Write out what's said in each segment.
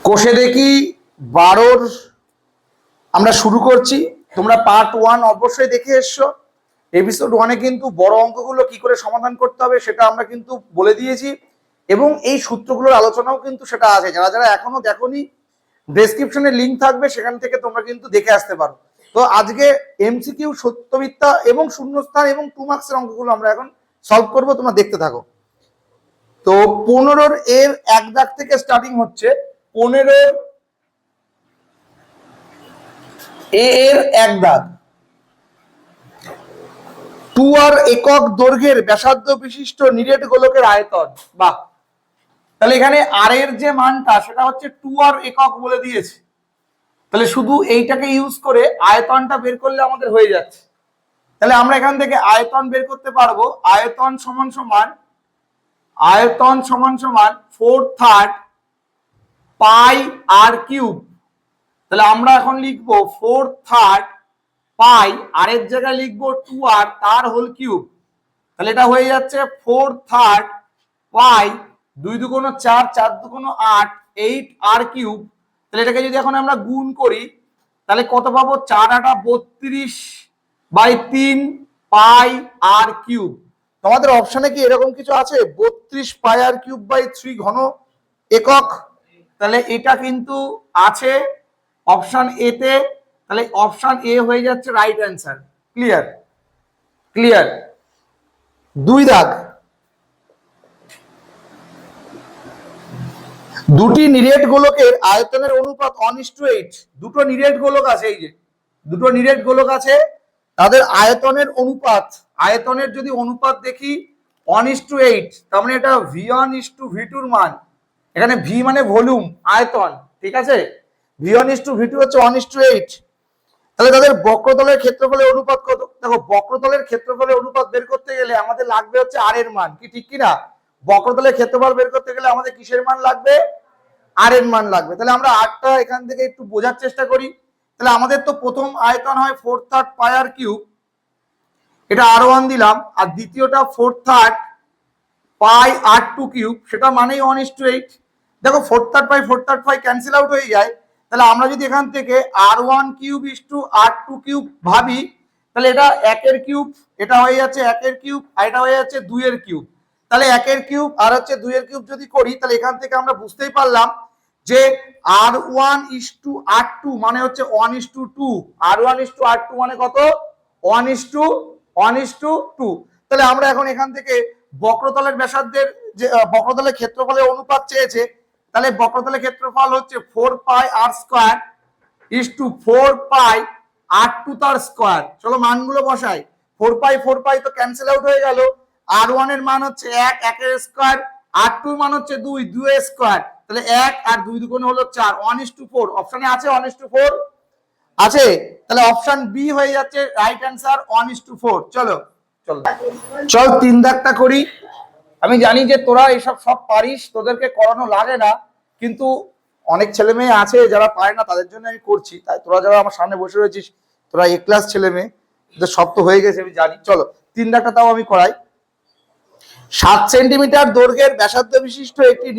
কোষে দেখি 12 আমরা শুরু করছি। তোমরা পার্ট 1 অবশ্যই দেখে এসছো। এপিসোড 1-এ কিন্তু বড় অঙ্কগুলো কি করে সমাধান করতে হবে সেটা আমরা কিন্তু বলে দিয়েছি, এবং এই সূত্রগুলোর আলোচনাও কিন্তু সেটা আছে। যারা যারা এখনো দেখোনি, ডেসক্রিপশনে লিংক থাকবে, সেখান থেকে তোমরা কিন্তু দেখে আসতে পারো। তো আজকে এমসিকিউ, সত্যমিথ্যা এবং শূন্যস্থান এবং 2 মার্কসের অঙ্কগুলো আমরা এখন সলভ করব, তোমরা দেখতে থাকো। তো 15 এর এক দাগ থেকে স্টার্টিং হচ্ছে। 15 এর এক দাগ। 2r একক দৈর্ঘ্যের ব্যাসার্ধ বিশিষ্ট নিরেট গোলকের আয়তন। বাহ, তাহলে এখানে আর এর যে মানটা সেটা হচ্ছে 2r একক বলে দিয়েছে। তাহলে শুধু এইটাকে ইউজ করে আয়তনটা বের করলে আমাদের হয়ে যাচ্ছে। তাহলে আমরা এখান থেকে আয়তন বের করতে পারবো। আয়তন সমান সমান 4/3 পাই আর কিউব। তাহলে আমরা এখন লিখবো 4/3 পাই, আর এর জায়গায় লিখবো 2r তার হোল কিউব। তাহলে এটা হয়ে যাচ্ছে 4/3 পাই 2 দুগুণ 4, 4 দুগুণ 8, 8r কিউব। তাহলে এটাকে যদি এখন আমরা গুণ করি তাহলে কত পাবো? 4 × 8 32/3 পাই আর কিউব। তোমাদের অপশনে কি এরকম কিছু আছে 32 পাই আর কিউব বাই 3 ঘন একক? তাহলে এটা কিন্তু আছে অপশন এ তে। তাহলে অপশন এ হয়ে যাচ্ছে রাইট অ্যান্সার। ক্লিয়ার? ক্লিয়ার। 2 দাগ। দুটি নিরেট গোলকের আয়তনের অনুপাত 1:8। দুটো নিরেট গোলক আছে, এই যে দুটো নিরেট গোলক আছে, তাদের আয়তনের অনুপাত, আয়তনের যদি অনুপাত দেখি 1:8, তার মানে এটা v1:v2 এর মান। এখানে v মানে ভলিউম, আয়তন, ঠিক আছে? v1:v2 হচ্ছে 1:8। তাহলে তাদের বক্রতলের ক্ষেত্রফলের অনুপাত কত? দেখো, বক্রতলের ক্ষেত্রফলের অনুপাত বের করতে গেলে আমাদের লাগবে হচ্ছে আর এর মান। কি ঠিক কিনা? বক্রতলের ক্ষেত্রফল বের করতে গেলে আমাদের কিসের মান লাগবে? আর এর মান লাগবে। তাহলে আমরা আরটা এখান থেকে একটু বোঝার চেষ্টা করি। তাহলে আমাদের তো প্রথম আয়তন হয় 4/3 পাই আর কিউব, এটা r1 দিলাম, আর দ্বিতীয়টা 4/3 পাই r2 কিউব, সেটা মানেই 1:8। দেখো 4/3 পাই 4/3 পাই ক্যান্সেল আউট হয়ে যায়। তাহলে আমরা যদি এখান থেকে r1 কিউব r2 কিউব ভাবি, তাহলে এটা 1 এর কিউব, এটা হয়ে যাচ্ছে 1 এর কিউব, আর এটা হয়ে যাচ্ছে 2 এর কিউব। তাহলে 1 এর কিউব আর হচ্ছে 2 এর কিউব যদি করি, তাহলে এখান থেকে আমরা বুঝতেই পারলাম যে r1:r2 মানে হচ্ছে 1:2। r1:r2 মানে কত? 1:2। তাহলে আমরা এখন এখান থেকে বক্রতলের ব্যাসার্ধের যে বক্রতলের ক্ষেত্রফলের অনুপাত চেয়েছে, তাহলে বক্রতলের ক্ষেত্রফল হচ্ছে 4 পাই আর স্কয়ার 4 পাই r2 তার স্কয়ার। চলো মানগুলো বসাই। 4 পাই তো ক্যান্সেল আউট হয়ে গেল। r1 এর মান হচ্ছে 1, 1 এর স্কয়ার, r2 এর মান হচ্ছে 2, 2 এর স্কয়ার। তাহলে 1 আর 2 দুগুণ হলো 4, 1:4। অপশনে আছে 1:4 আছে। তাহলে অপশন বি হয়ে যাচ্ছে রাইট অ্যান্সার, 1:4। চলো চলো চল 3 দাগটা করি। আমি জানি যে তোরা এসব সব পারিস, তোদেরকে করানো লাগে না, কিন্তু অনেক ছেলে মেয়ে আছে যারা পারে না, তাদের জন্য আমি করছি। তাই তোরা যারা আমার সামনে বসে রয়েছিস, তোরা এ ক্লাস ছেলে মেয়ে, তোদের সব তো হয়ে গেছে আমি জানি। চলো 3 দাগটা তাও আমি করাই। 7 সেন্টিমিটার দৈর্ঘ্যের ব্যাসার্ধ বিশিষ্ট একটি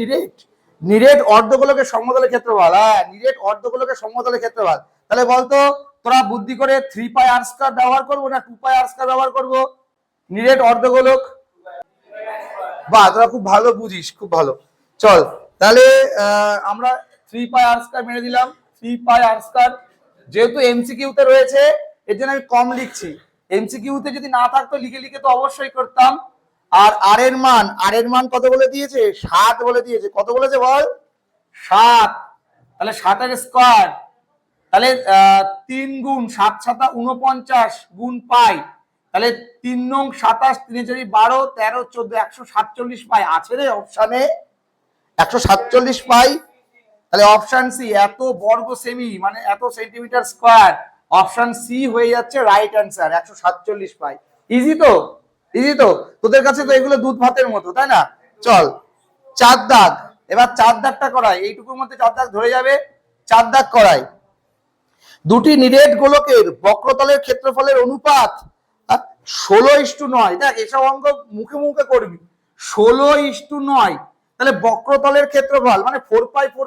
নিরেট অর্ধগোলকের সমতলের ক্ষেত্রফল। হ্যাঁ, নিরেট অর্ধগোলকের সমতলের ক্ষেত্রফল। তাহলে বলতো তোরা বুদ্ধি করে 3 পাই আর স্কয়ার ব্যবহার করবো না 2 পাই আর স্কয়ার ব্যবহার করবো? নিরেট অর্ধগোলক, বাহ, তোরা খুব ভালো বুঝিস, খুব ভালো। চল তাহলে আমরা 3 পাই আর স্কয়ার মেরে দিলাম। 3 পাই আর স্কয়ার, যেহেতু এমসিকিউ তে রয়েছে এর জন্য আমি কম লিখছি। এমসিকিউ তে যদি না থাকতো লিখে লিখে তো অবশ্যই করতাম। আর আর এর মান কত বলে দিয়েছে? 7 বলে দিয়েছে। কত বলেছে বল? 7। তাহলে 7 এর স্কয়ার, তাহলে 3 গুণ 7 7 49 গুণ পাই। তাহলে 3 নং 27, 3 4 12, 13 14, 147 পাই আছে রে অপশনে, 147 পাই। তাহলে অপশন সি, এত বর্গ সেমি মানে এত সেন্টিমিটার স্কয়ার, অপশন সি হয়ে যাচ্ছে রাইট অ্যান্সার, 147 পাই। ইজি তো? ইজি তো? তোদের কাছে তো এগুলো দুধ ভাতের মতো, তাই না? চল 4 দাগ। এবার 4 দাগটা করাই, এইটুকুর মধ্যে 4 দাগ ধরে যাবে। 4 দাগ করাই। দুটি নিরেট গোলকের বক্রতলের ক্ষেত্রফলের অনুপাত 16:9। দেখ, এসব অঙ্ক মুখে মুখে করবি। 16:9। তাহলে বক্রতলের ক্ষেত্রফল মানে 4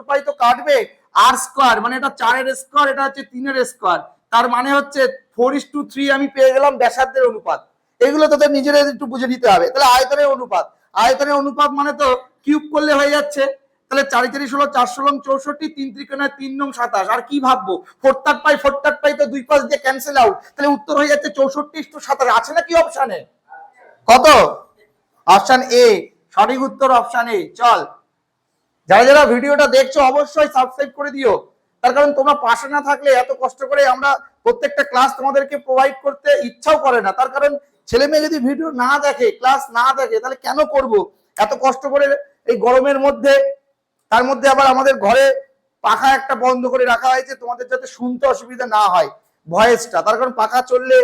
পাই তো কাটবে, আর স্কোয়ার মানে এটা 4 এর স্কোয়ার, এটা হচ্ছে 3 এর স্কোয়ার, তার মানে হচ্ছে 4:3 আমি পেয়ে গেলাম ব্যাসার্ধের অনুপাত। এগুলো তোদের নিজেদের একটু বুঝে নিতে হবে। তাহলে আয়তনের অনুপাত মানে তো কিউব করলে হয়ে যাচ্ছে। তাহলে 4 4 16 4 16 64, 3 3 3 9 27, আর কি ভাববো, 4 পাই তো দুই পাশ দিয়ে ক্যান্সেল আউট, তাহলে উত্তর হয়ে যাচ্ছে 64:27। আছে নাকি অপশানে? কত? অপশন এ সঠিক উত্তর, অপশন এ। চল, যারা যারা ভিডিওটা দেখছো অবশ্যই সাবস্ক্রাইব করে দিও, তার কারণ তোমরা পাশে না থাকলে এত কষ্ট করে আমরা প্রত্যেকটা ক্লাস তোমাদেরকে প্রোভাইড করতে ইচ্ছাও করে না। তার কারণ ছেলে মেয়ে যদি ভিডিও না দেখে, ক্লাস না দেখে, তাহলে কেন করব এত কষ্ট করে এই গরমের মধ্যে? তার মধ্যে আবার আমাদের ঘরে পাখা একটা বন্ধ করে রাখা হয়েছে তোমাদের যাতে শুনতে অসুবিধা না হয় ভয়েসটা, তার কারণ পাখা চললে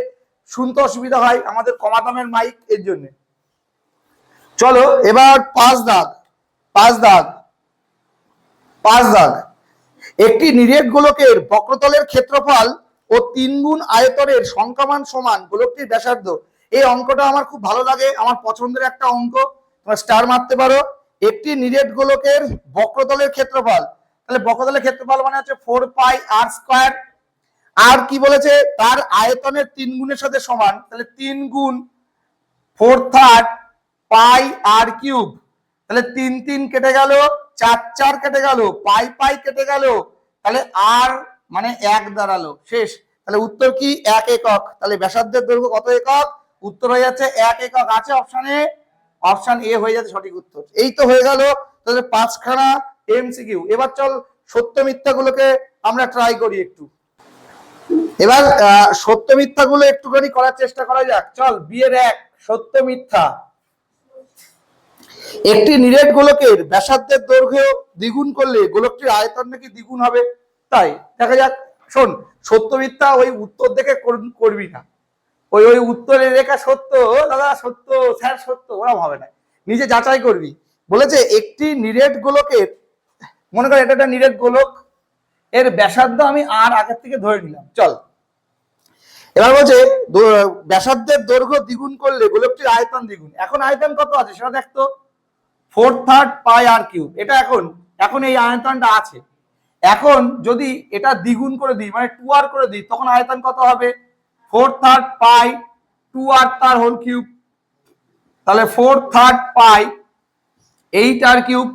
শুনতে অসুবিধা হয়, আমাদের কমা দামের মাইক, এর জন্য। চলো এবার 5 দাগ। 5 দাগ, 5 দাগ। একটি নিরেট গোলকের বক্রতলের ক্ষেত্রফল ও 3 গুণ আয়তনের সংখ্যামান সমান গোলকটির ব্যাসার্ধ। এই অঙ্কটা আমার খুব ভালো লাগে, আমার পছন্দের একটা অঙ্ক, তোমরা স্টার মারতে পারো। একটি নিরেট গোলকের বক্রতলের ক্ষেত্রফল, তাহলে বক্রতলের ক্ষেত্রফল মানে হচ্ছে 4 পাই আর স্কয়ার, আর কি বলেছে, তার আয়তনের 3 গুণের সাথে সমান, তাহলে 3 গুণ 4/3 পাই আর কিউব, তাহলে 3 3 কেটে গেল, 4 4 কেটে গেল, পাই কেটে গেল, তাহলে আর মানে 1 দাঁড়ালো, শেষ। তাহলে উত্তর কি? 1 একক। তাহলে ব্যাসার্ধের দৈর্ঘ্য কত একক? উত্তর হয়ে যাচ্ছে 1 একক। আছে অপশনে, অপশন এ হয়ে যাচ্ছে সঠিক উত্তর। এই তো হয়ে গেল তাহলে 5খানা এমসিকিউ। এবার চল সত্য মিথ্যা গুলোকে আমরা ট্রাই করি একটু। এবার সত্য মিথ্যা গুলো একটুখানি করার চেষ্টা করা যাক। চল, বিয়ের 1 সত্য মিথ্যা। একটি নিরেট গোলকের ব্যাসার্ধের দৈর্ঘ্য দ্বিগুণ করলে গোলকটির আয়তন নাকি দ্বিগুণ হবে। তাই দেখা যাক। শোন, সত্য মিথ্যা ওই উত্তর দেখে করবি না, ওই ওই উত্তরের লেখা সত্য দাদা সত্য স্যার সত্য ওরকম হবে না, নিজে যাচাই করবি। বলেছে একটি নিরেট গোলকের, মনে কর এটা একটা নিরেট গোলক, এর ব্যাসার্ধ আমি আর আগের থেকে ধরে নিলাম। চল, এবার বলছে ব্যাসার্ধের দৈর্ঘ্য দ্বিগুণ করলে গোলকটির আয়তন দ্বিগুণ। এখন আয়তন কত আছে সেটা দেখতো, 4/3 পাই আর কিউব। এটা এখন এই আয়তনটা আছে। এখন যদি এটা দ্বিগুণ করে দিই মানে 2r করে দিই, তখন আয়তন কত হবে? 4/3 পাই 2r তার হোল কিউব, তাহলে 4/3 পাই 8r কিউব।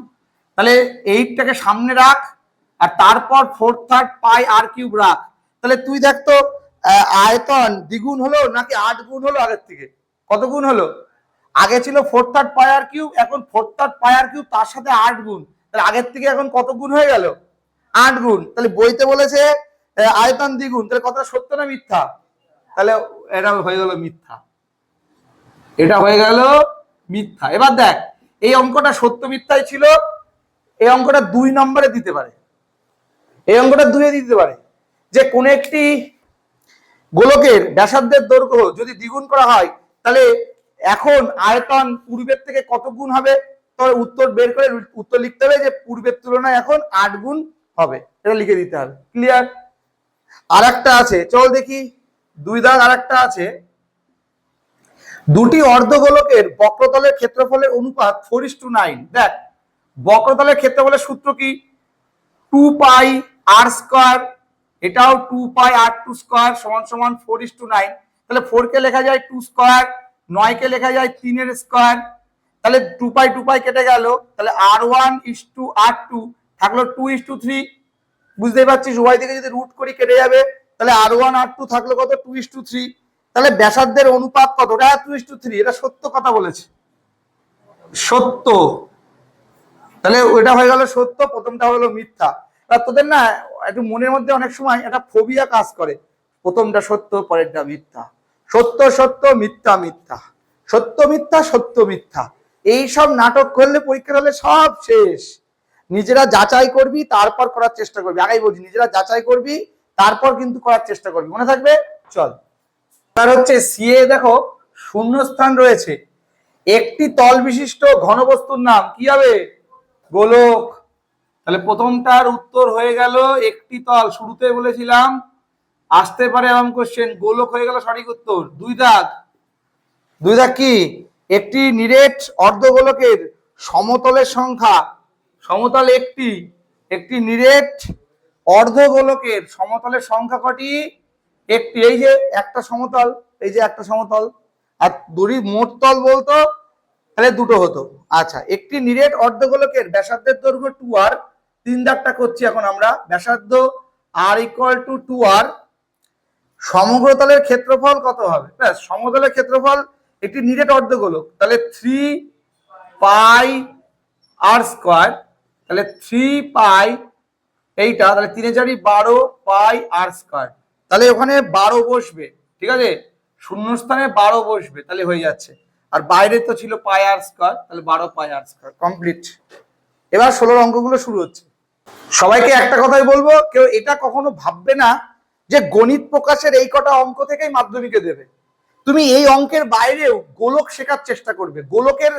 তাহলে 8টাকে সামনে রাখ আর তারপর 4/3 পাই আর কিউব রাখ। তাহলে তুই দেখ তো আয়তন দ্বিগুণ হলো নাকি 8 গুণ হলো আগের থেকে? কত গুণ হলো? আগে ছিল 4/3 পাই আর কিউব, এখন 4/3 পাই আর কিউব তার সাথে 8 গুণ, তাহলে আগের থেকে এখন কত গুণ হয়ে গেল? 8 গুণ। তাহলে বইতে বলেছে আয়তন দ্বিগুণ, তাহলে কথাটা সত্য না মিথ্যা? তাহলে এটা হয়ে গেল মিথ্যা, এটা হয়ে গেল মিথ্যা। এবার দেখ, এই অঙ্কটা সত্য মিথ্যাই ছিল, এই অঙ্কটা 2 নম্বরে দিতে পারে, এই অঙ্কটা 2-এ দিতে পারে যে কোন একটি গোলকের ব্যাসার্ধের দৈর্ঘ্য যদি দ্বিগুণ করা হয় তাহলে এখন আয়তন পূর্বের থেকে কত গুণ হবে। তবে উত্তর বের করে উত্তর লিখতে হবে যে পূর্বের তুলনায় এখন 8 গুণ হবে, এটা লিখে দিতে হবে। ক্লিয়ার? আর একটা আছে, চল দেখি 2 দাগ। আর একটা আছে, দুটি অর্ধগোলকের বক্রতলের ক্ষেত্রফলের অনুপাত 4:9। দেখ, বক্রতলের ক্ষেত্রফলের সূত্র কি? 2 পাই আর স্কয়ার, এটাও 2 পাই আর টু স্কয়ার সমান সমান 4:9। তাহলে 4 কে লেখা যায় 2 স্কয়ার, 9 কে লেখা যায় 3 এর স্কয়ার, তাহলে 2 পাই কেটে গেল, তাহলে r1:r2 থাকলো 2:3। বুঝতেই পারছিস উভয় থেকে যদি রুট করি কেটে যাবে, তাহলে r1 r2 থাকলো কত? 2:3। তাহলে ব্যাসার্ধের অনুপাত কত? 2:3। এটা সত্য কথা বলেছে, সত্য। তাহলে ওইটা হয়ে গেল সত্য, প্রথমটা হলো মিথ্যা। তোদের না একটু মনের মধ্যে অনেক সময় একটা ফোবিয়া কাজ করে, প্রথমটা সত্য পরেরটা মিথ্যা, সত্য সত্য মিথ্যা মিথ্যা, সত্য মিথ্যা সত্য মিথ্যা, এই সব নাটক করলে পরীক্ষার হলে সব শেষ। নিজেরা যাচাই করবি তারপর করার চেষ্টা করবি, আগেই বলছি নিজেরা যাচাই করবি তারপর কিন্তু করার চেষ্টা করবি, মনে থাকবে। চল, তার হচ্ছে সিএ দেখো শূন্যস্থান রয়েছে, একটি তল বিশিষ্ট ঘনবস্তুর নাম কি হবে? গোলক। তাহলে প্রথমটার উত্তর হয়ে গেল একটি তল, শুরুতে বলেছিলাম আসতে পারে এমন কোশ্চেন, গোলক হয়ে গেল সঠিক উত্তর। 2 দাগ, 2 দাগ কি? একটি নিরেট অর্ধগোলকের সমতলের সংখ্যা, সমতল একটি, একটি নিরেট অর্ধগোলকের সমতলের সংখ্যা কটি? একটি। এই যে একটা সমতল, এই যে একটা সমতল, আর দড়ির মোট তল বলতো তাহলে দুটো হতো। আচ্ছা, একটি নিরেট অর্ধগোলকের ব্যাসার্ধের দৈর্ঘ্য 2r, 3 দাগটা করছি এখন আমরা, ব্যাসার্ধ r = 2r, সমগ্রতলের ক্ষেত্রফল কত হবে? ব্যাস, সমতলের ক্ষেত্রফল একটি নিরেট অর্ধগোলক, তাহলে 3 পাই r স্কয়ার, তাহলে 3 পাই এইটা, তাহলে 3 4 12 পাই r স্কয়ার, তাহলে ওখানে 12 বসবে, ঠিক আছে, শূন্যস্থানে 12 বসবে, তাহলে হয়ে যাচ্ছে। আর বাইরে তো ছিল পাই r স্কয়ার, তাহলে 12 পাই r স্কয়ার, কমপ্লিট। এবার 16 অঙ্কগুলো শুরু হচ্ছে। সবাইকে একটা কথাই বলবো, কেউ এটা কখনো ভাববে না যে গণিত প্রকাশের এই কটা অঙ্ক থেকেই মাধ্যমিকে দেবে। তুমি এই অঙ্কের বাইরেও গোলক শেখার চেষ্টা করবে। গোলকের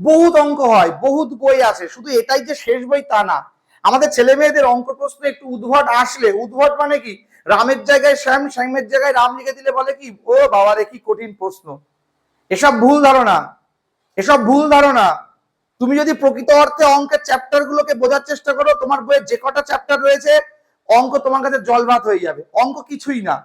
বহুত অঙ্ক হয়, বহুত বই আছে, শুধু এটাই যে শেষ বই তা না। আমাদের ছেলে মেয়েদের অঙ্ক প্রশ্ন একটু উদ্ভট আসলে, উদ্ভট মানে কি, রামের জায়গায় শ্যাম, শ্যামের জায়গায় রাম লিখে দিলে বলে কি, ও বাবা রে কি কঠিন প্রশ্ন। এসব ভুল ধারণা, এসব ভুল ধারণা। তুমি যদি প্রকৃত অর্থে অঙ্কের চ্যাপ্টার গুলোকে বোঝার চেষ্টা করো, তোমার বইয়ে যে কটা চ্যাপ্টার রয়েছে, অঙ্ক তোমার কাছে জল ভাত হয়ে যাবে। অঙ্ক কিছুই না।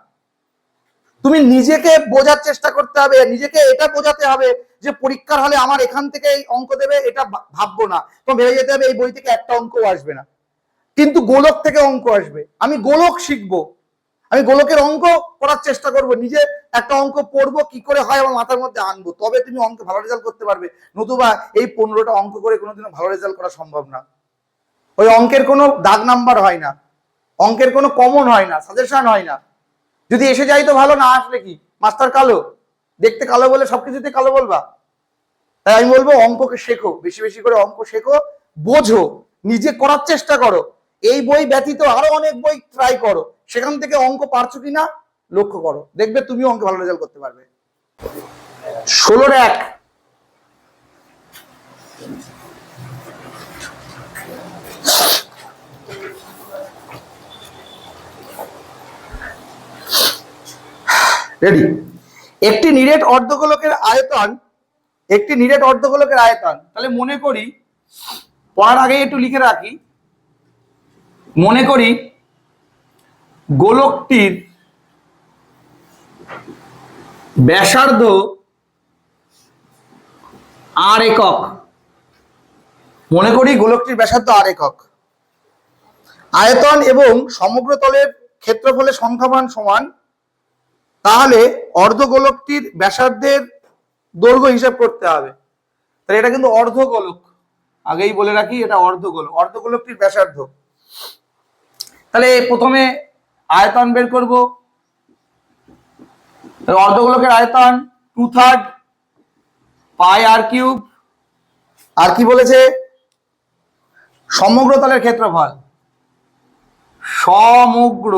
তুমি নিজেকে বোঝার চেষ্টা করতে হবে, নিজেকে এটা বোঝাতে হবে যে পরীক্ষার হলে আমার এখান থেকে এই অঙ্ক দেবে, এটা ভাববো না। তো ভেবে যেতে হবে এই বই থেকে একটা অঙ্কও আসবে না, কিন্তু গোলক থেকে অঙ্ক আসবে। আমি গোলক শিখবো, আমি গোলকের অঙ্ক করার চেষ্টা করব, নিজে একটা অঙ্ক পড়বো, কি করে হয় আমার মাথার মধ্যে আনবো, তবে তুমি অঙ্কে ভালো রেজাল্ট করতে পারবে। নতুবা এই 15টা অঙ্ক করে কোনোদিনও ভালো রেজাল্ট করা সম্ভব না। ওই অঙ্কের কোনো দাগ নাম্বার হয় না, অঙ্কের কোনো কমন হয় না, সাজেশন হয় না। যদি এসে যাই তো ভালো, না আসলে কি মাস্টার কালো, দেখতে কালো বলে সবকিছুতে কালো বলবা? তাই আমি বলবো অঙ্ককে শেখো, বেশি বেশি করে অঙ্ক শেখো, বোঝো, নিজে করার চেষ্টা করো। এই বই ব্যতীত আরো অনেক বই ট্রাই করো, সেখান থেকে অঙ্ক পারছো কিনা লক্ষ্য করো, দেখবে তুমিও অঙ্কে ভালো রেজাল্ট করতে পারবে। 16-1, রেডি। একটি নিরেট অর্ধগোলকের আয়তন, একটি নিরেট অর্ধগোলকের আয়তন, তাহলে মনে করি, পড়ার আগে একটু লিখে রাখি, মনে করি গোলকটির ব্যাসার্ধ r একক, মনে করি গোলকটির ব্যাসার্ধ r একক, আয়তন এবং সমগ্র তলের ক্ষেত্রফলের সংখ্যামান সমান, তাহলে অর্ধগোলকটির ব্যাসার্ধের দৈর্ঘ্য হিসাব করতে হবে। তাহলে এটা কিন্তু অর্ধগোলক, আগেই বলে রাখি এটা অর্ধগোলক, অর্ধগোলকটির ব্যাসার্ধ। তাহলে প্রথমে আয়তন বের করব। অর্ধগোলকের আয়তন 2/3 পাই r কিউব, আর কি বলেছে, সমগ্র তলের ক্ষেত্রফল, সমগ্র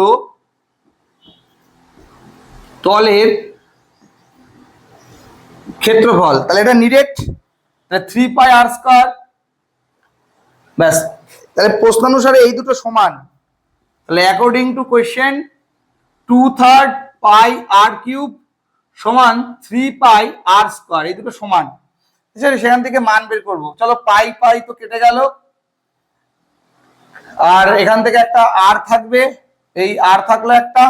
তলের ক্ষেত্রফল, তাহলে এটা নিরেট, 3 পাই r স্কয়ার, ব্যাস। তাহলে প্রশ্নানুসারে এই দুটো সমান, তাহলে according to question 2/3 pi r cube সমান 3 পাই r স্কয়ার, এই দুটো সমান। সেখান থেকে মান বের করব। চলো, পাই পাই তো কেটে গেল, আর এখান থেকে একটা r থাকবে, এই r থাকলো একটা,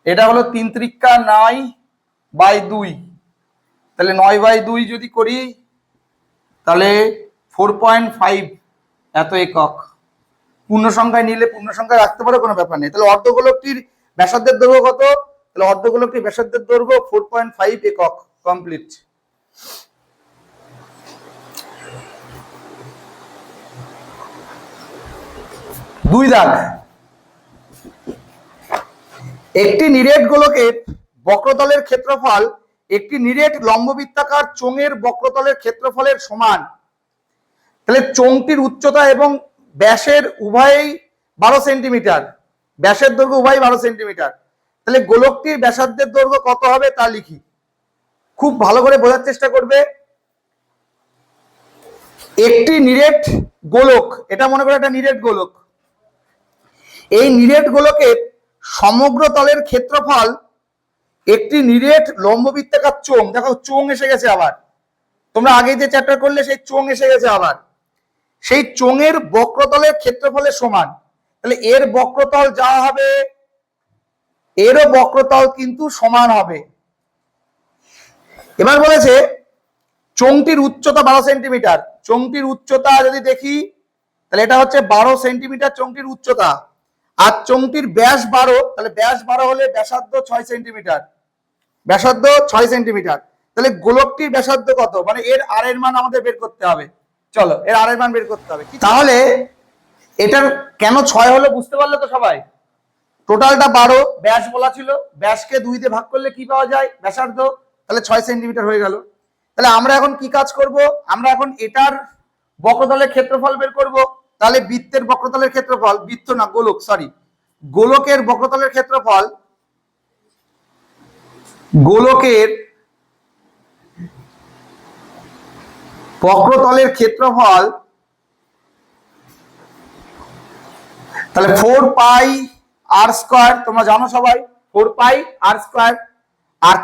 এটা হলো 3 × 9/2, তাহলে 9/2 যদি করি তাহলে 4.5 এত একক। পূর্ণ সংখ্যায় নিলে পূর্ণ সংখ্যায় রাখতে পারো, কোনো ব্যাপার নেই। তাহলে অর্ধগোলকটির ব্যাসার্ধের দৈর্ঘ্য কত? তাহলে অর্ধগোলকটির ব্যাসার্ধের দৈর্ঘ্য 4.5 একক, কমপ্লিট। দুই দাগ, একটি নিরেট গোলকের বক্রতলের ক্ষেত্রফল একটি নিরেট লম্ববৃত্তাকার চোঙের বক্রতলের ক্ষেত্রফলের সমান। তাহলে চোঙটির উচ্চতা এবং ব্যাসের উভয়ই 12 সেন্টিমিটার, ব্যাসের দৈর্ঘ্য উভয়ই 12 সেন্টিমিটার। তাহলে গোলকটির ব্যাসার্ধের দৈর্ঘ্য কত হবে তা লিখি, খুব ভালো করে বোঝার চেষ্টা করবে। একটি নিরেট গোলক, এটা মনে করো একটা নিরেট গোলক, এই নিরেট গোলকের সমগ্র তলের ক্ষেত্রফল একটি নিরেট লম্ববৃত্তাকার চোঙ, দেখো চোঙ এসে গেছে আবার, তোমরা আগে যে চ্যাপ্টার করলে সেই চোঙ এসে গেছে আবার। সেই চোঙের বক্রতলের ক্ষেত্রফলের সমান, তাহলে এর বক্রতল যা হবে এরও বক্রতল কিন্তু সমান হবে। এবার বলেছে চোঙটির উচ্চতা 12 সেন্টিমিটার। চোঙটির উচ্চতা যদি দেখি তাহলে এটা হচ্ছে 12 সেন্টিমিটার চোঙটির উচ্চতা, আর চোঙটির ব্যাস 12, তাহলে ব্যাস 12 হলে ব্যাসার্ধ 6 সেন্টিমিটার, ব্যাসার্ধ 6 সেন্টিমিটার। তাহলে গোলকটির ব্যাসার্ধ কত, মানে এর আর এর মান আমাদের বের করতে হবে। চলো এর আর এর মান বের করতে হবে। তাহলে এটার কেন 6 হলো বুঝতে পারলে তো সবাই? টোটালটা 12, ব্যাস বলা ছিল, ব্যাসকে 2 দিয়ে ভাগ করলে কি পাওয়া যায়, ব্যাসার্ধ, তাহলে 6 সেন্টিমিটার হয়ে গেল। তাহলে আমরা এখন কি কাজ করব, আমরা এখন এটার বক্রতলের ক্ষেত্রফল বের করব। তাহলে বৃত্তের বক্রতলের ক্ষেত্রফল, বৃত্ত না গোলক, সরি, গোলকের বক্রতলের ক্ষেত্রফল, গোলকের বক্রতলের ক্ষেত্রফল, তাহলে 4 পাই আর স্কয়ার, তোমরা জানো সবাই 4 পাই আর স্কয়ার। আর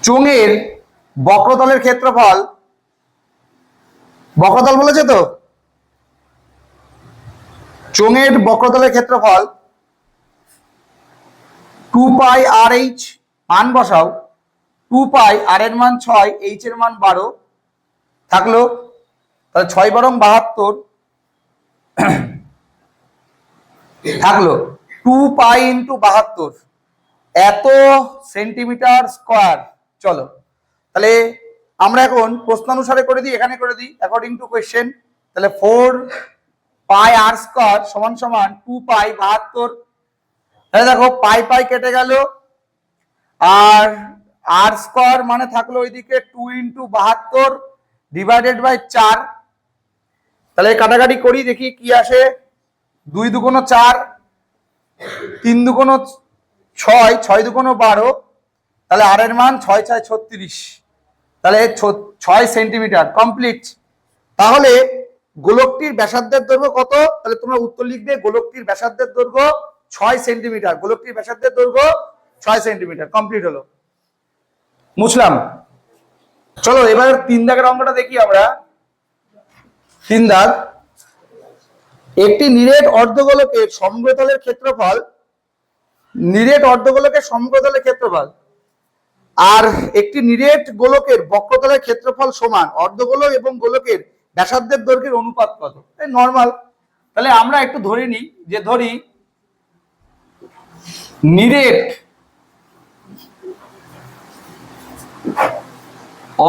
চোঙের বক্রতলের ক্ষেত্রফল, বক্রতল বলেছে তো, চোঙের বক্রতলের ক্ষেত্রফল 2 পাই আর এইচ, মান বসাও, 2 পাই আর এর মান 6, এইচ এর মান 12 থাকলো, তাহলে 6 বরং 72 থাকলো, 2 পাই ইন্টু 72 এত সেন্টিমিটার স্কয়ার। চলো তাহলে আমরা এখন প্রশ্নানুসারে করে দিই, এখানে করে দিই অ্যাকর্ডিং টু কোয়েশ্চেন। তাহলে 4 পাই আর স্কয়ার সমান সমান 2 পাই 72, তাহলে দেখো পাই পাই কেটে গেল, আর আর স্কয়ার মানে থাকলো ওইদিকে 2 ইন্টু 72 ডিভাইডেড বাই 4। তাহলে কাটাকাটি করি, দেখি কি আসে, 2 দুগুণ 4, 3 দুগুণ 6, 6 দুগুণ 12, তাহলে আর এর মান 6 6 36, তাহলে 6 সেন্টিমিটার কমপ্লিট। তাহলে গোলকটির ব্যাসার্ধের দৈর্ঘ্য কত, তাহলে তোমরা উত্তর লিখবে গোলকটির ব্যাসার্ধের দৈর্ঘ্য 6 সেন্টিমিটার, গোলকটির ব্যাসার্ধের দৈর্ঘ্য 6 সেন্টিমিটার। কমপ্লিট হলো, মুছলাম। চলো এবার 3 দাগের অঙ্কটা দেখি আমরা। 3 দাগ, একটি নিরেট অর্ধগোলকের সমগ্রতলের ক্ষেত্রফল, নিরেট অর্ধগোলকের সমগ্রতলের ক্ষেত্রফল আর একটি নিরেট গোলকের বক্রতলের ক্ষেত্রফল সমান, অর্ধগোলক এবং গোলকের ব্যাসার্ধের দৈর্ঘ্যের অনুপাত কত, এই নরমাল। তাহলে আমরা একটু ধরে নিই, যে ধরি নিরেট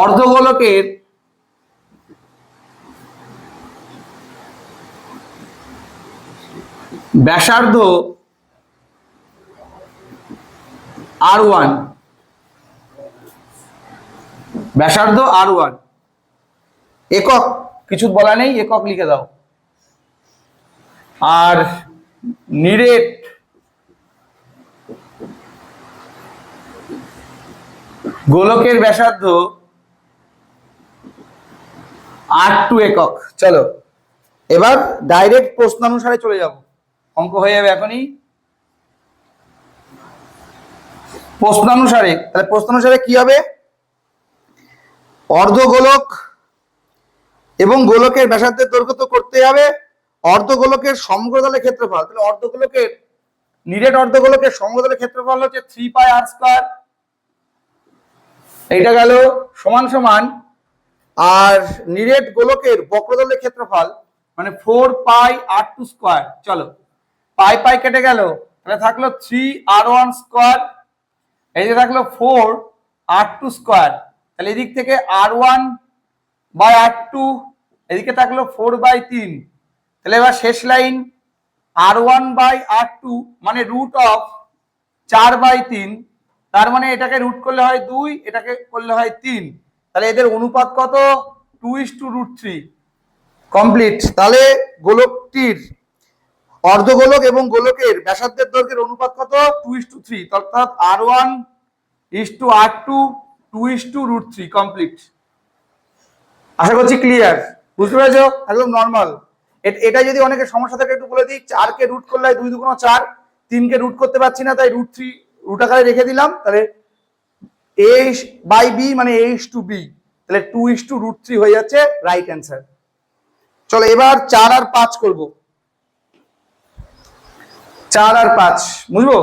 অর্ধগোলকের ব্যাসার্ধ R1, ব্যাসার্ধ R1, একক কিছু বলা নেই, একক লিখে দাও। আর নিরেট গোলকের ব্যাসার্ধ R2 একক। চলো এবার ডাইরেক্ট প্রশ্নানুসারে চলে যাব, অঙ্ক হয়ে যাবে এখনই প্রশ্নানুসারে। তাহলে প্রশ্নানুসারে কি হবে, অর্ধগোলক এবং গোলকের ব্যাসার্ধের দৈর্ঘ্য তো করতে হবে, অর্ধগোলকের সমগ্রতলের ক্ষেত্রফল, তাহলে অর্ধগোলকের নিরেট অর্ধগোলকের সমগ্রতলের ক্ষেত্রফল হচ্ছে 3 পাই আর স্কয়ার, এইটা গেল সমান সমান, আর নিরেট গোলকের বক্রতলের ক্ষেত্রফল মানে 4 পাই R2 স্কয়ার। চলো পাই পাই কেটে গেল, তাহলে থাকলো 3R1 স্কয়ার, এই যে থাকলো 4R2 স্কয়ার, তাহলে এদিক থেকে R1 বাই R2, এদিকে থাকলো 4/3, তাহলে এবার শেষ লাইন R1 বাই R2 মানে রুট অফ 4/3, তার মানে এটাকে রুট করলে হয় 2, এটাকে করলে হয় 3, তাহলে এদের অনুপাত কত, 2:√3 কমপ্লিট। তাহলে গোলকটির অর্ধগোলক এবং গোলকের ব্যাসার্ধের দৈর্ঘ্যের অনুপাত কত, 2:3, অর্থাৎ R1:R2 2:√3 কমপ্লিট। আশা করছি ক্লিয়ার, বুঝতে পেরেছো, একদম নর্মাল। এটা যদি অনেকের সমস্যা থাকে একটু বলে দিই, 4 কে রুট করলে 2 দুগুণ 4, 3 কে রুট করতে পারছি না তাই √3 রুট আকারে রেখে দিলাম, তাহলে a বাই b মানে a is to b, তাহলে 2 is to √3 হয়ে যাচ্ছে রাইট অ্যান্সার। চলো এবার 4 আর 5 করব। 4 আর 5 বুঝবো?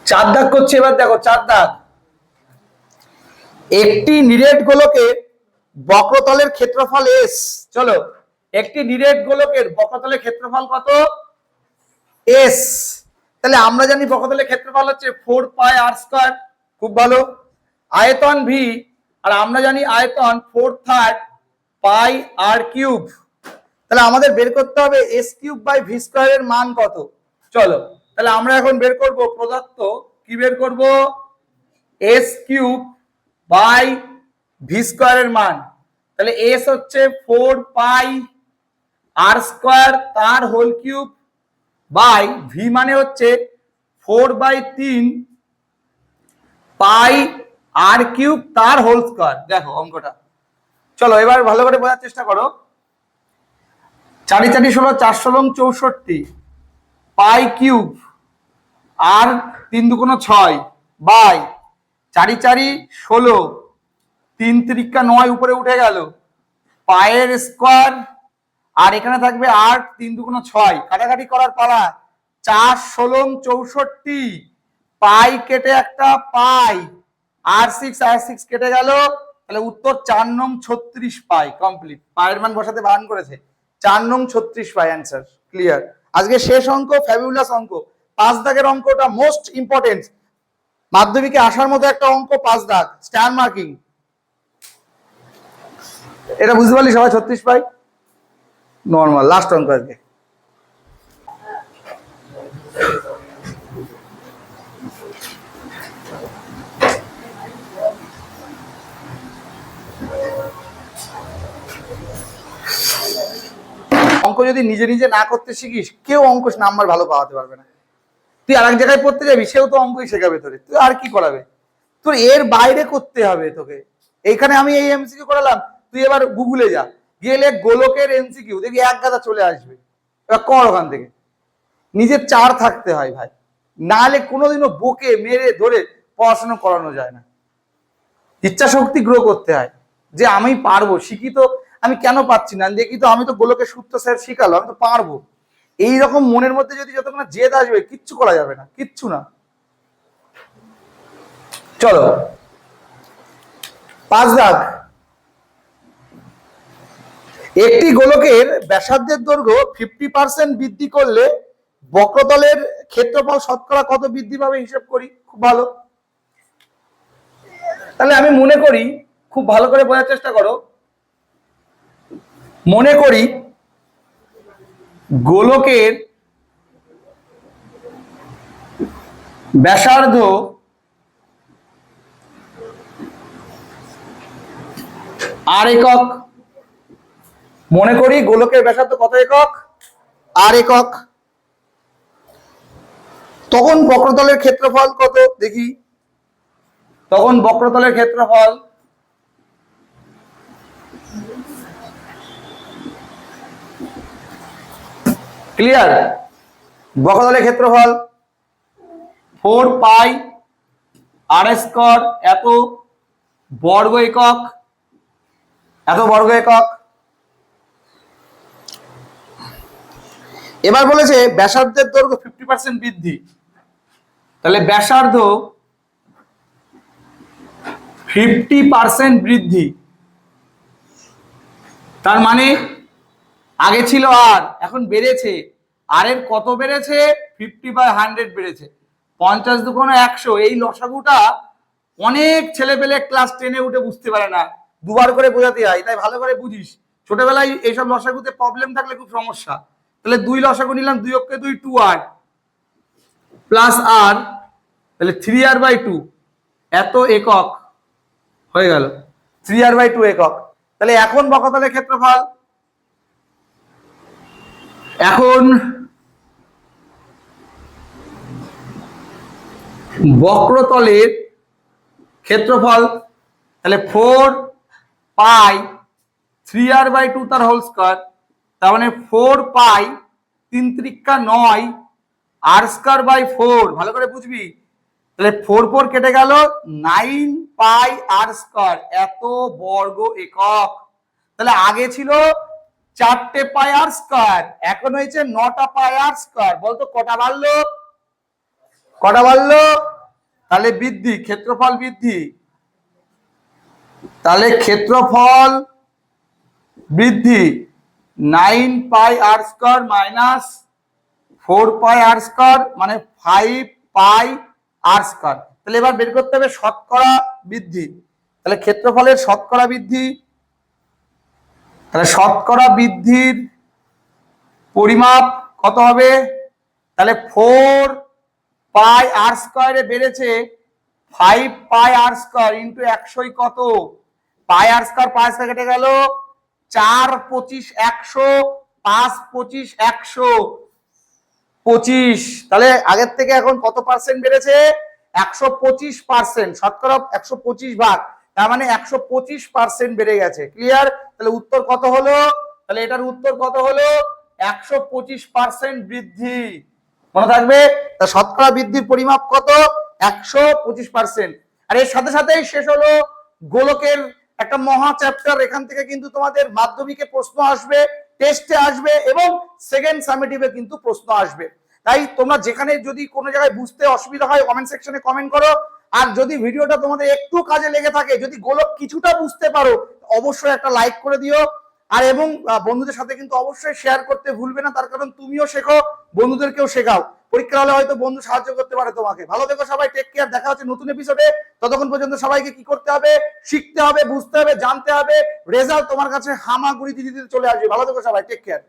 চার দাগ করছে এবার, দেখো 4 দাগ। একটি নিরেট গোলকের বক্রতলের ক্ষেত্রফল s। চলো, একটি নিরেট গোলকের বক্রতলের ক্ষেত্রফল কত? s। তাহলে আমরা জানি বক্রতলের ক্ষেত্রফল হচ্ছে 4 পাই r স্কয়ার, খুব ভালো। আয়তন v, আর আমরা জানি আয়তন 4/3 পাই r কিউব। তাহলে আমাদের বের করতে হবে s কিউব বাই v স্কয়ারের মান কত। চলো তাহলে আমরা এখন বের করব প্রদত্ত, কি বের করব? s কিউব বাই ভি স্কয়ারের মান। তাহলে s হচ্ছে 4 পাই r স্কয়ার তার হোল কিউব বাই ভি মানে হচ্ছে 4/3 পাই r কিউব তার হোল স্কয়ার। দেখো অঙ্কটা, চলো এবার ভালো করে বোঝার চেষ্টা করো। 4 × 4 = 16, 4 × 64 পাই কিউব আর 3 × 2 = 6 বাই 4 × 4 = 16, 3 × 3 = 9 উপরে উঠে গেল পায়ের স্কয়ার, আর এখানে থাকবে 8, 3 × 2 = 6, কাটাকাটি করার পালা। 4 × 16 = 64, পাই কেটে একটা পাই, আর 6 কেটে গেল, তাহলে উত্তর 4 নং 36 পাই। কমপ্লিট। পায়ের মান বসাতে বারণ করেছে, 4 নং 36 পাই অ্যান্সার। ক্লিয়ার। আজকে শেষ অঙ্ক, ফ্যাবুলাস অঙ্ক। 5 দাগের অঙ্কটা মোস্ট ইম্পর্টেন্ট, মাধ্যমিকে আসার মতো একটা অঙ্ক। 5 দাগ স্টার মার্কিং, এটা বুঝতে পারলি সবাই? 36 পাই নরমাল। লাস্ট অঙ্ক আজকে। অঙ্ক যদি নিজে নিজে না করতে শিখিস, কেউ অঙ্ক নাম্বার ভালো পাওয়াতে পারবে না। তুই আর এক জায়গায় পড়তে যাবি, সেও তো অঙ্কই শেখাবে তোরে, তুই আর কি করাবে? তোর এর বাইরে করতে হবে তোকে। এইখানে আমি এই এমসিকিউ করালাম, তুই এবার গুগলে যা, গেলে গোলকের এমসিকিউ দেখবি এক গাদা চলে আসবে। এবার কর ওখান থেকে। নিজের চার থাকতে হয় ভাই, নাহলে কোনোদিনও বকে মেরে ধরে পড়াশোনা করানো যায় না। ইচ্ছা শক্তি গ্রো করতে হয়, যে আমি পারবো, শিখি তো, আমি কেন পাচ্ছি না, দেখি তো, আমি তো গোলকের সূত্র স্যার শিখালো, আমি তো পারবো। এইরকম মনের মধ্যে যদি যতক্ষণ জেদ আসবে, কিচ্ছু করা যাবে না, কিচ্ছু না। চলো 5 দাগ। একটি গোলকের ব্যাসার্ধের দৈর্ঘ্য 50% বৃদ্ধি করলে বক্রতলের ক্ষেত্রফল শতকরা কত বৃদ্ধি পাবে হিসাব করি। খুব ভালো। তাহলে আমি মনে করি, খুব ভালো করে বোঝার চেষ্টা করো, মনে করি গোলকের ব্যাসার্ধ আর একক। মনে করি গোলকের ব্যাসার্ধ কত একক? আর একক। তখন বক্রতলের ক্ষেত্রফল কত দেখি? তখন বক্রতলের ক্ষেত্রফল ক্লিয়ার? বক্রতলের ক্ষেত্রফল 4 পাই আর স্কয়ার এত বর্গ একক, এত বর্গ একক। এবার বলেছে ব্যাসার্ধের দৈর্ঘ্য 50% বৃদ্ধি, তাহলে ব্যাসার্ধ 50% বৃদ্ধি, তার মানে আগে ছিল আর, এখন বেড়েছে। আর এর কত বেড়েছে? 50/100 বেড়েছে। 50 × 2 = 100। এই লসাগুটা অনেক ছেলেপেলে ক্লাস 10-এ উঠে বুঝতে পারে না, দুবার করে বোঝাতে হয়, তাই ভালো করে বুঝিস। ছোটবেলায় এইসব লসাগুতে প্রবলেম থাকলে খুব সমস্যা। তাহলে 2 লসাগু নিলাম, 2 × 2 = 2r প্লাস আর, তাহলে 3r/2 এত একক হয়ে গেল, 3r/2 একক। তাহলে এখন বক্রতলের ক্ষেত্রফল, এখন বক্রতলের ক্ষেত্রফল তাহলে 4π3r/2 তার হোল স্কয়ার, তার মানে 4π 3 × 9 r²/4, ভালো করে বুঝবি। তাহলে 4 কেটে গেল, 9πr², এত বর্গ একক। তাহলে আগে ছিল 4টে πr², এখন হয়েছে 9টা πr²। বলতো কটা বাড়লো? তাহলে বৃদ্ধি, ক্ষেত্রফল বৃদ্ধি। তাহলে ক্ষেত্রফল বৃদ্ধি 9πr² মাইনাস 4πr² মানে 5πr²। তাহলে এবার বের করতে হবে শতকরা বৃদ্ধি। তাহলে ক্ষেত্রফলের শতকরা বৃদ্ধি, তাহলে শতকরা বৃদ্ধির পরিমাপ কত হবে? তাহলে 4πr² এ বেড়েছে 5πr² ইন্টু 100 কত? πr² কেটে গেল, 4 25 100, 5 25 125। তাহলে আগের থেকে এখন কত পার্সেন্ট বেড়েছে? 125%, শতকরা 125 ভাগ, তার মানে 125% বেড়ে গেছে। ক্লিয়ার? তাহলে উত্তর কত হলো? তাহলে এটার উত্তর কত হলো? 125% বৃদ্ধি। মনে থাকবে, তা শতকরা বৃদ্ধির পরিমাপ কত? 125%। আর এর সাথে সাথেই শেষ হলো গোলকের একটা মহা চ্যাপ্টার। এখান থেকে কিন্তু তোমাদের মাধ্যমিকে প্রশ্ন আসবে, টেস্টে আসবে এবং সেকেন্ড সামেটিভে কিন্তু প্রশ্ন আসবে। তাই তোমরা যেখানে যদি কোনো জায়গায় বুঝতে অসুবিধা হয় কমেন্ট সেকশনে কমেন্ট করো। আর যদি ভিডিওটা তোমাদের একটু কাজে লেগে থাকে, যদি গোলক কিছুটা বুঝতে পারো, অবশ্যই একটা লাইক করে দিও। আর এবং বন্ধুদের সাথে কিন্তু অবশ্যই শেয়ার করতে ভুলবে না, তার কারণ তুমিও শেখো, বন্ধুদেরকেও শেখাও। পরীক্ষা হলে হয়তো বন্ধু সাহায্য করতে পারে তোমাকে। ভালো থেকো সবাই, টেক কেয়ার, দেখা হচ্ছে নতুন এপিসোডে। ততক্ষণ পর্যন্ত সবাইকে কি করতে হবে? শিখতে হবে, বুঝতে হবে, জানতে হবে। রেজাল্ট তোমার কাছে হামাগুড়ি দিতে চলে আসবে। ভালো থেকো সবাই, টেক কেয়ার।